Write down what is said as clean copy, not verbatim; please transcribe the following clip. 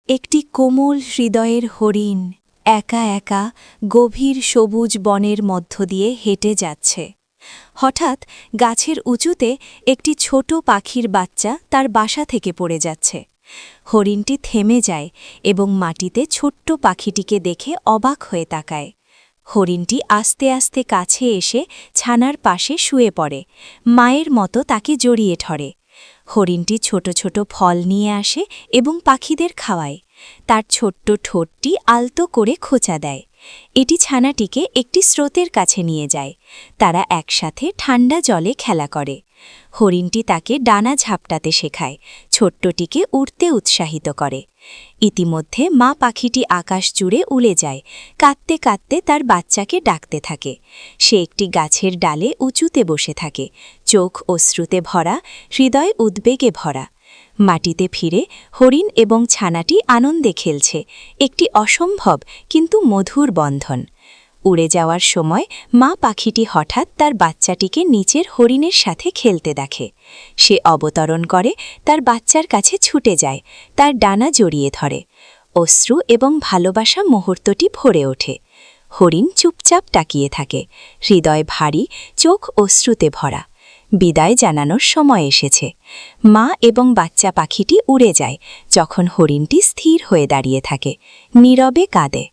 একটি কোমল হৃদয়ের হরিণ একা একা গভীর সবুজ বনের মধ্য দিয়ে হেঁটে যাচ্ছে। হঠাৎ গাছের উঁচুতে একটি ছোট পাখির বাচ্চা তার বাসা থেকে পড়ে যাচ্ছে। হরিণটি থেমে যায় এবং মাটিতে ছোট্ট পাখিটিকে দেখে অবাক হয়ে তাকায়। হরিণটি আস্তে আস্তে কাছে এসে ছানার পাশে শুয়ে পড়ে, মায়ের মতো তাকে জড়িয়ে ধরে। হরিণটি ছোট ছোট ফল নিয়ে আসে এবং পাখিদের খাওয়ায়। তার ছোট্ট ঠোঁটটি আলতো করে খোঁচা দেয়। এটি ছানাটিকে একটি স্রোতের কাছে নিয়ে যায়। তারা একসাথে ঠান্ডা জলে খেলা করে। হরিণটি তাকে ডানা ঝাপটাতে শেখায়, ছোট্টটিকে উড়তে উৎসাহিত করে। ইতিমধ্যে মা পাখিটি আকাশ জুড়ে উড়ে যায়, কাঁদতে কাঁদতে তার বাচ্চাকে ডাকতে থাকে। সে একটি গাছের ডালে উঁচুতে বসে থাকে, চোখ অশ্রুতে ভরা, হৃদয় উদ্বেগে ভরা। মাটিতে ফিরে হরিণ এবং ছানাটি আনন্দে খেলছে, একটি অসম্ভব কিন্তু মধুর বন্ধন। উড়ে যাওয়ার সময় মা পাখিটি হঠাৎ তার বাচ্চাটিকে নিচের হরিণের সাথে খেলতে দেখে। সে অবতরণ করে, তার বাচ্চার কাছে ছুটে যায়, তার ডানা জড়িয়ে ধরে। অশ্রু এবং ভালোবাসা মুহূর্তটি ভরে ওঠে। হরিণ চুপচাপ তাকিয়ে থাকে, হৃদয় ভারী, চোখ অশ্রুতে ভরা। বিদায় জানানোর সময় এসেছে। মা এবং বাচ্চা পাখিটি উড়ে যায়, যখন হরিণটি স্থির হয়ে দাঁড়িয়ে থাকে, নীরবে কাঁদে।